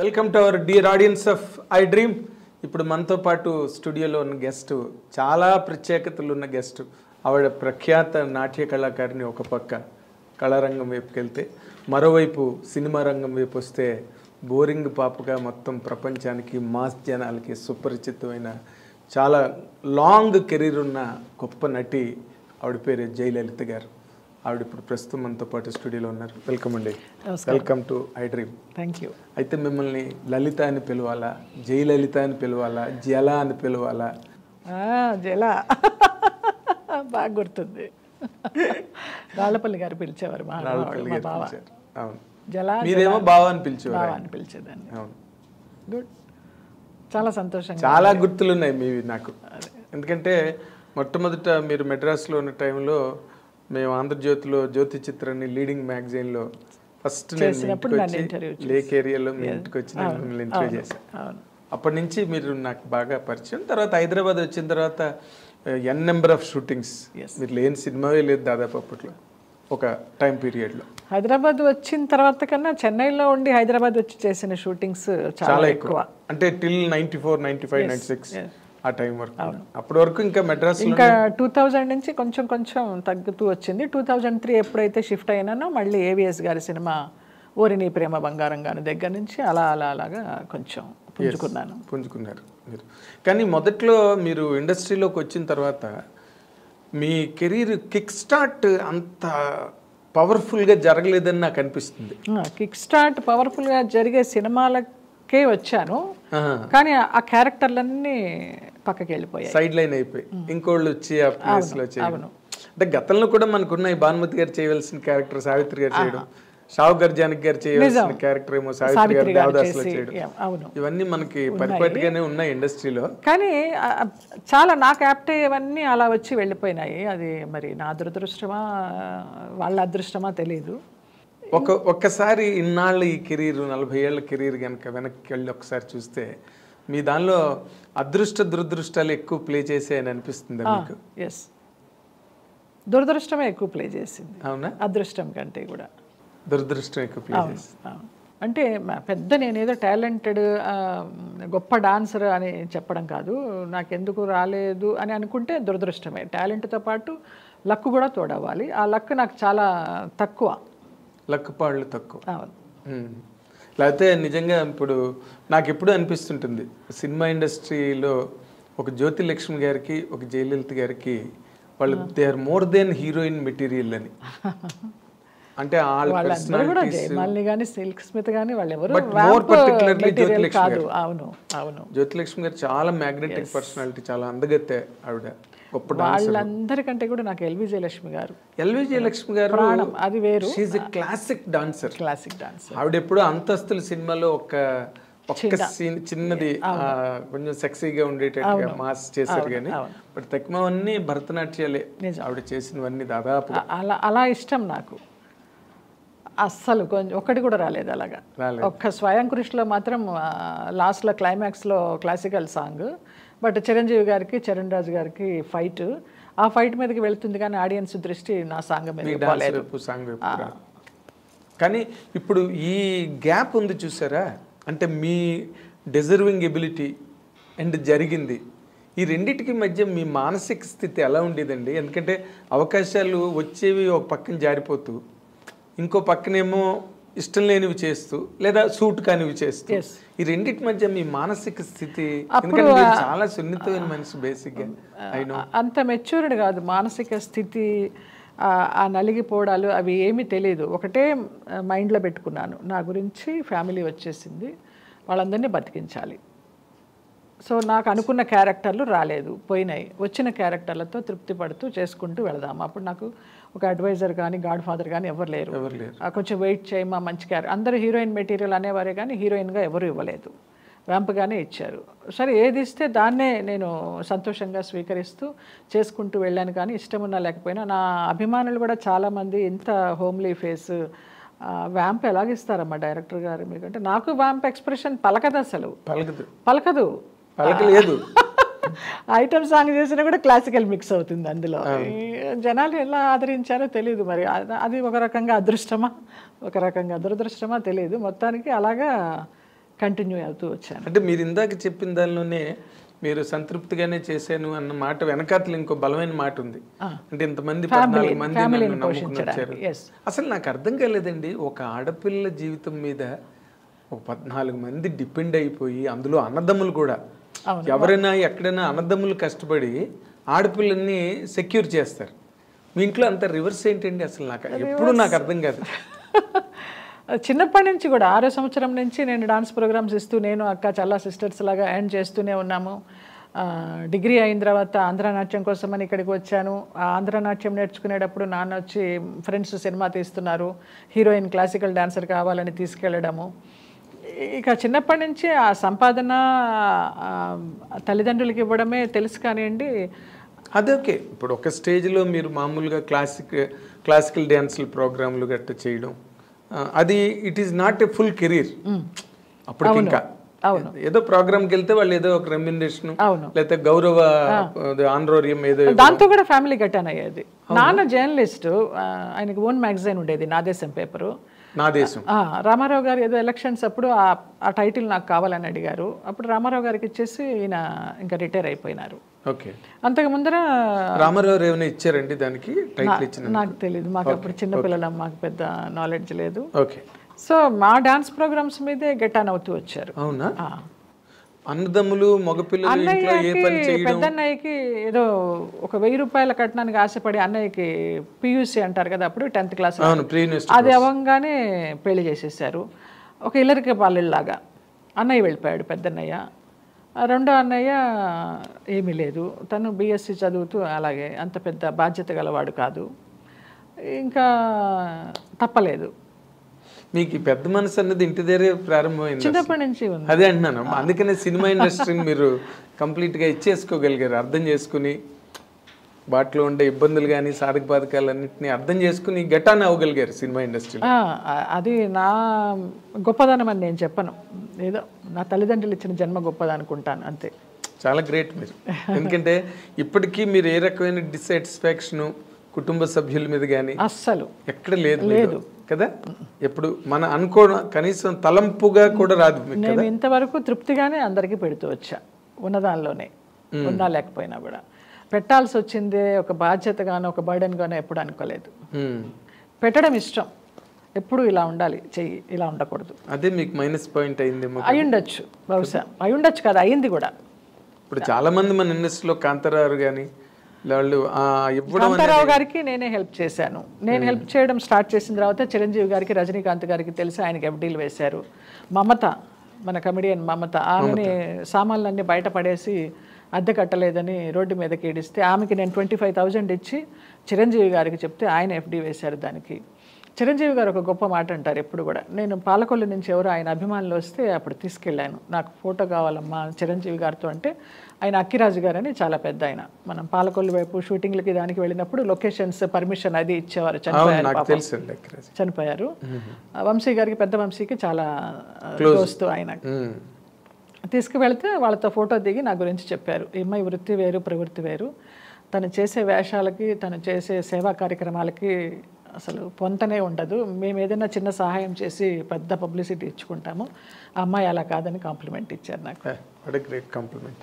Welcome to our dear audience of I dream. ఇప్పుడు మనతో పాటు స్టూడియోలో ఉన్న గెస్ట్, చాలా ప్రత్యేకతలు ఉన్న గెస్ట్. ఆవిడ ప్రఖ్యాత నాట్య కళాకారిణి. ఒక పక్క కళారంగం వైపుకి వెళ్తే, మరోవైపు సినిమా రంగం వైపు వస్తే బోరింగ్ పాపగా మొత్తం ప్రపంచానికి, మాస్ జనాలకి సుపరిచితమైన చాలా లాంగ్ కెరీర్ ఉన్న గొప్ప నటి. ఆవిడ పేరు జయలలిత గారు. ఆవిడ ఇప్పుడు ప్రస్తుతం మనతో పాటు స్టూడియోలో ఉన్నారు. వెల్కమ్ అండి. Welcome to I dream. Thank you. అయితే మిమ్మల్ని లలిత అని పిలవాలా, జయలలిత అని పిలవాలా, జల అని పిలవాలా? జల బాగా గుర్తుంది. రాళ్ళపల్లి గారు పిలిచేవారు మా బావ. అవును, జల. మీరేమో బావ అని పిలిచేవారు. అని పిలిచేదాన్ని. అవును, గుడ్. చాలా సంతోషంగా. చాలా గుర్తులు ఉన్నాయి మీవి నాకు. ఎందుకంటే మొట్టమొదట మీరు మెడ్రాస్లో ఉన్న టైంలో మేము ఆంధ్రజ్యోతిలో జ్యోతి చిత్రాన్ని లీడింగ్ మ్యాగజైన్లో ఫస్ట్ లేక్ ఏరియాలో మీ ఇంటికి వచ్చి నేను మిమ్మల్ని ఇంటర్వ్యూ చేశాను. అప్పటి నుంచి మీరు నాకు బాగా పరిచయం. తర్వాత హైదరాబాద్ వచ్చిన తర్వాత ఎన్ నెంబర్ ఆఫ్ షూటింగ్స్. మీరు లేని సినిమావే లేదు దాదాపు అప్పట్లో, ఒక టైం పీరియడ్లో. హైదరాబాద్ వచ్చిన తర్వాత కన్నా చెన్నైలో ఉండి హైదరాబాద్ వచ్చి చేసిన షూటింగ్స్ చాలా ఎక్కువ. అంటే టిల్ 94, 95, 96 ఆ టైం వరకు. అప్పటి వరకు ఇంకా మెడ్రాస్ ఇంకా 2000 నుంచి కొంచెం కొంచెం తగ్గుతూ వచ్చింది. 2003 ఎప్పుడైతే షిఫ్ట్ అయినానో మళ్ళీ ఏవిఎస్ గారి సినిమా ఓరిని ప్రేమ బంగారం గారి దగ్గర నుంచి అలాగా కొంచెం పుంజుకున్నారు మీరు. కానీ మొదట్లో మీరు ఇండస్ట్రీలోకి వచ్చిన తర్వాత మీ కెరీర్ కిక్ స్టార్ట్ అంత పవర్ఫుల్గా జరగలేదని నాకు అనిపిస్తుంది. కిక్ స్టార్ట్ పవర్ఫుల్గా జరిగే సినిమాలకే వచ్చాను, కానీ ఆ క్యారెక్టర్లన్నీ పక్కకి వెళ్ళిపోయాయి, సైడ్ లైన్ అయిపోయి ఇంకోళ్ళు వచ్చి ఆ ప్లేస్ లో చేయడం. అంటే గతంలో కూడా మనకున్నాయి. భానుమతి గారు చేయవలసిన క్యారెక్టర్ సావిత్రి గారు చేయడం, షావుక్ జానకి గారు చేయవలసిన క్యారెక్టర్ ఏమో సావిత్రి గారు దేవదాసులో చేయడం. ఇవన్నీ మనకి పరిపాటిగానే ఉన్నాయి ఇండస్ట్రీలో. కానీ చాలా నాకు యాప్ట్ అయ్యేవన్నీ అలా వచ్చి వెళ్ళిపోయినాయి. అది మరి నా దురదృష్టమా వాళ్ళ అదృష్టమా తెలియదు. ఒక్కసారి ఇన్నాళ్ళు ఈ కెరీర్, 40 ఏళ్ల కెరీర్ కనుక వెనక్కి వెళ్ళి ఒకసారి చూస్తే మీ దానిలో అదృష్ట దురదృష్టాలు ఎక్కువ ప్లే చేసాయని అనిపిస్తుంది మీకు? ఎస్, దురదృష్టమే ఎక్కువ ప్లే చేసింది. అవునా? అదృష్టం కంటే కూడా దురదృష్టం ఎక్కువ ప్లే చేసింది. అంటే పెద్ద నేనేదో టాలెంటెడ్ గొప్ప డాన్సర్ అని చెప్పడం కాదు. నాకెందుకు రాలేదు అని అనుకుంటే దురదృష్టమే. టాలెంట్తో పాటు లక్ కూడా తోడవ్వాలి. ఆ లక్ నాకు చాలా తక్కువ. లక్కుపాళ్ళు తక్కువ. లేకపోతే నిజంగా ఇప్పుడు నాకు ఎప్పుడు అనిపిస్తుంటుంది, సినిమా ఇండస్ట్రీలో ఒక జ్యోతి లక్ష్మి గారికి, ఒక జయలలిత గారికి వాళ్ళు they are more than heroine material అని. అంటే జయమాలిని కానీ సిల్క్ స్మిత్ కానీ వాళ్ళు ఎవరు కాదు. అవును, జ్యోతి లక్ష్మి గారు చాలా మ్యాగ్నెటిక్ పర్సనాలిటీ, చాలా అందగత్తే ఆవిడ. వాళ్ళందరికంటే కూడా నాకు ఎల్వి జయలక్ష్మి గారు. ఎల్వి జయలక్ష్మి గారు అది వేరు. She is a classic dancer. ఆవిడ ఎప్పుడు అంతస్తుల సినిమాలో ఒక్క సీన్ చిన్నది కొంచెం సెక్సీగా ఉండేటట్టుగా మాస్ చేశారు. కానీ బట్ తక్కువన్నీ భరతనాట్యాలే ఆవిడ చేసినవన్నీ దాదాపు. అలా ఇష్టం నాకు. అస్సలు కొంచెం ఒక్కటి కూడా రాలేదు అలాగా. ఒక్క స్వయం కృషిలో మాత్రం లాస్ట్లో క్లైమాక్స్లో క్లాసికల్ సాంగ్. బట్ చిరంజీవి గారికి, చరణ్ రాజు గారికి ఫైట్, ఆ ఫైట్ మీదకి వెళ్తుంది కానీ ఆడియన్స్ దృష్టి నా సాంగ్ మీద. కానీ ఇప్పుడు ఈ గ్యాప్ ఉంది చూసారా, అంటే మీ డిజర్వింగ్ ఎబిలిటీ అండ్ జరిగింది, ఈ రెండింటికి మధ్య మీ మానసిక స్థితి ఎలా ఉండేదండి? ఎందుకంటే అవకాశాలు వచ్చేవి ఒక పక్కన జారిపోతూ, ఇంకో పక్కనేమో ఇష్టం లేనివి చేస్తూ, లేదా సూట్ కానివి చేస్తూ, ఈ రెండింటి మధ్య మీ మానసిక స్థితి? ఎందుకంటే చాలా సున్నితమైన మనిషి బేసిక్గా. అంత మెచ్యూర్డ్ కాదు మానసిక స్థితి. ఆ నలిగిపోవడాలు అవి ఏమీ తెలియదు. ఒకటే మైండ్లో పెట్టుకున్నాను, నా గురించి ఫ్యామిలీ వచ్చేసింది, వాళ్ళందరినీ బతికించాలి. సో నాకు అనుకున్న క్యారెక్టర్లు రాలేదు, పోయినాయి. వచ్చిన క్యారెక్టర్లతో తృప్తి పడుతూ చేసుకుంటూ వెళదాము. అప్పుడు నాకు ఒక అడ్వైజర్ కానీ, గాడ్ ఫాదర్ కానీ ఎవరు లేరు. కొంచెం వెయిట్ చేయమా, మంచి క్యారెక్టర్. అందరూ హీరోయిన్ మెటీరియల్ అనేవారే కానీ హీరోయిన్గా ఎవరు ఇవ్వలేదు, వ్యాంప్గానే ఇచ్చారు. సరే, ఏది ఇస్తే దాన్నే నేను సంతోషంగా స్వీకరిస్తూ చేసుకుంటూ వెళ్ళాను. కానీ ఇష్టం ఉన్నా లేకపోయినా నా అభిమానులు కూడా చాలామంది ఇంత హోమ్లీ ఫేస్ వ్యాంప్ ఎలాగిస్తారమ్మా డైరెక్టర్ గారు మీకంటే, నాకు వ్యాంప్ ఎక్స్ప్రెషన్ పలకదు, అసలు పలకదు. ఐటమ్ సాంగ్ చేసినా కూడా క్లాసికల్ మిక్స్ అవుతుంది అందులో. జనాలు ఎలా ఆదరించారో తెలియదు. మరి అది ఒక రకంగా అదృష్టమా, ఒక రకంగా దురదృష్టమా తెలియదు. మొత్తానికి అలాగా కంటిన్యూ అవుతూ వచ్చాను. అంటే మీరు ఇందాక చెప్పిన దానిలోనే మీరు సంతృప్తిగానే చేశాను అన్న మాట వెనకాతలు ఇంకో బలమైన మాట ఉంది. అంటే ఇంతమంది 14 మంది నన్ను నమ్ముకుని వచ్చారు. అసలు నాకు అర్థం కాలేదండి, ఒక ఆడపిల్ల జీవితం మీద ఒక 14 మంది డిపెండ్ అయిపోయి, అందులో అన్నదమ్ములు కూడా, ఎవరైనా ఎక్కడైనా అన్నదమ్ములు కష్టపడి ఆడపిల్లల్ని సెక్యూర్ చేస్తారు. మీ ఇంట్లో అంత రివర్స్ ఏంటండి అసలు? నాకు ఎప్పుడు నాకు అర్థం కాదు. చిన్నప్పటి నుంచి కూడా 6వ సంవత్సరం నుంచి నేను డాన్స్ ప్రోగ్రామ్స్ ఇస్తూ, నేను అక్క చాలా సిస్టర్స్ లాగా ఎర్న్ చేస్తూనే ఉన్నాము. డిగ్రీ అయిన తర్వాత ఆంధ్రనాట్యం కోసమని ఇక్కడికి వచ్చాను. ఆ ఆంధ్రనాట్యం నేర్చుకునేటప్పుడు నాన్న వచ్చి ఫ్రెండ్స్ సినిమా తీస్తున్నారు, హీరోయిన్ క్లాసికల్ డాన్సర్ కావాలని తీసుకెళ్ళడము. ఇక చిన్నప్పటి నుంచి ఆ సంపాదన తల్లిదండ్రులకి ఇవ్వడమే తెలుసు కానివ్వండి. అదే ఓకే. ఇప్పుడు ఒక స్టేజ్లో మీరు మామూలుగా క్లాసికల్ డ్యాన్సులు ప్రోగ్రాంలు గట్ట చేయడం, అది it is not a full career అప్పటికి. ఇంకా ఏదో ప్రోగ్రామ్కి వెళ్తే వాళ్ళు ఏదో ఒక రెమ్యునరేషన్ లేకపోతే గౌరవ ఆనరోరియం ఏదో, దాంతో కూడా ఫ్యామిలీ గట్టాన్ అయ్యేది. నాన్న జర్నలిస్ట్, ఆయనకి ఓన్ మ్యాగజైన్ ఉండేది, నా దేశం పేపరు. నా దేశం. రామారావు గారు ఏదో ఎలక్షన్స్ అప్పుడు ఆ టైటిల్ నాకు కావాలని అడిగారు. అప్పుడు రామారావు గారికి ఇచ్చేసి ఈయన ఇంకా రిటైర్ అయిపోయినారు. ఓకే. అంతకు ముందర రామారావు ఏమైనా ఇచ్చారండి దానికి టైటిల్ ఇచ్చిన? నాకు తెలియదు, మాకు అప్పుడు చిన్నపిల్లలం, మాకు పెద్ద నాలెడ్జ్ లేదు. ఓకే. సో మా డాన్స్ ప్రోగ్రామ్స్ మీదే గెట్ ఆన్ అవుతూ వచ్చారు. అవునా? అన్నదమ్ములు మగపిల్లలు ఇంట్లో ఏ పని చేయడం. పెద్దన్నయ్యకి ఏదో ఒక 1000 రూపాయల కట్నానికి ఆశపడి, అన్నయ్యకి పియూసీ అంటారు కదా అప్పుడు, 10th క్లాస్, అది అవ్వగానే పెళ్లి చేసేసారు. ఒక ఇల్లరికి పాలెళ్ళలాగా అన్నయ్య వెళ్ళిపోయాడు. పెద్దన్నయ్య. రెండో అన్నయ్య ఏమీ లేదు, తను బీఎస్సీ చదువుతూ అలాగే, అంత పెద్ద బాధ్యత గలవాడు కాదు. ఇంకా తప్పలేదు. మీకు పెద్ద మనసు అన్నది ఇంటి దగ్గరే ప్రారంభమైంది, చిన్నప్పటి నుంచి ఉంది. అదే అంటున్నాను. అందుకనే సినిమా ఇండస్ట్రీని మీరు కంప్లీట్గా ఇచ్చేసుకోగలిగారు, అర్థం చేసుకుని, వాటిలో ఉండే ఇబ్బందులు కానీ సాధక బాధకాలన్నింటినీ అర్థం చేసుకుని గెటాన్ అవ్వగలిగారు సినిమా ఇండస్ట్రీ. అది నా గొప్పదనం అని నేను చెప్పను, ఏదో నా తల్లిదండ్రులు ఇచ్చిన జన్మ గొప్పది అనుకుంటాను, అంతే. చాలా గ్రేట్ మీరు. ఎందుకంటే ఇప్పటికీ మీరు ఏ రకమైన డిస్సాటిస్ఫాక్షన్ కుటుంబ సభ్యుల మీద కానీ అస్సలు ఎక్కడ లేదు కదా? ఎప్పుడు మన అనుకోవడం కనీసం తలంపుగా కూడా రాదు. నేను ఇంతవరకు తృప్తిగానే అందరికీ పెడుతూ వచ్చా, ఉన్నదానిలోనే, ఉన్నా లేకపోయినా కూడా. పెట్టాల్సి వచ్చిందే ఒక బాధ్యతగానో ఒక బర్డెన్గానో ఎప్పుడు అనుకోలేదు. పెట్టడం ఇష్టం, ఎప్పుడు ఇలా ఉండాలి, చెయ్యి, ఇలా ఉండకూడదు. అదే మీకు మైనస్ పాయింట్ అయింది. అయ్యుండొచ్చు, బహుశా అయ్యుండొచ్చు కదా, అయింది కూడా. ఇప్పుడు చాలా మంది మన ఇండస్ట్రీలో కాంతారావు కానీ వాళ్ళు కాంతారావు గారికి నేనే హెల్ప్ చేశాను. నేను హెల్ప్ చేయడం స్టార్ట్ చేసిన తర్వాత చిరంజీవి గారికి, రజనీకాంత్ గారికి తెలిసి ఆయనకి FDలు వేశారు. మమత, మన కమెడియన్ మమత, ఆమెని సామాన్లన్నీ బయట పడేసి అద్దె కట్టలేదని రోడ్డు మీదకి ఏడిస్తే ఆమెకి నేను 25,000 ఇచ్చి చిరంజీవి గారికి చెప్తే ఆయన FD వేశారు దానికి. చిరంజీవి గారు ఒక గొప్ప మాట అంటారు ఎప్పుడు కూడా, నేను పాలకొల్లు నుంచి ఎవరో ఆయన అభిమానులు వస్తే అప్పుడు తీసుకెళ్ళాను, నాకు ఫోటో కావాలమ్మా చిరంజీవి గారితో అంటే, ఆయన అక్కిరాజు గారు అని చాలా పెద్ద ఆయన, మనం పాలకొల్లు వైపు షూటింగ్లకి దానికి వెళ్ళినప్పుడు లొకేషన్స్ పర్మిషన్ అది ఇచ్చేవారు. చనిపోయారు. వంశీ గారికి, పెద్ద వంశీకి చాలా దోస్తు ఆయన. తీసుకువెళ్తే వాళ్ళతో ఫోటో దిగి నా గురించి చెప్పారు, ఈ అమ్మాయి వృత్తి వేరు ప్రవృత్తి వేరు, తను చేసే వేషాలకి, తను చేసే సేవా కార్యక్రమాలకి అసలు పొంతనే ఉండదు, మేము ఏదైనా చిన్న సహాయం చేసి పెద్ద పబ్లిసిటీ ఇచ్చుకుంటాము, ఆ అమ్మాయి అలా కాదని కాంప్లిమెంట్ ఇచ్చారు నాకు. What a great compliment.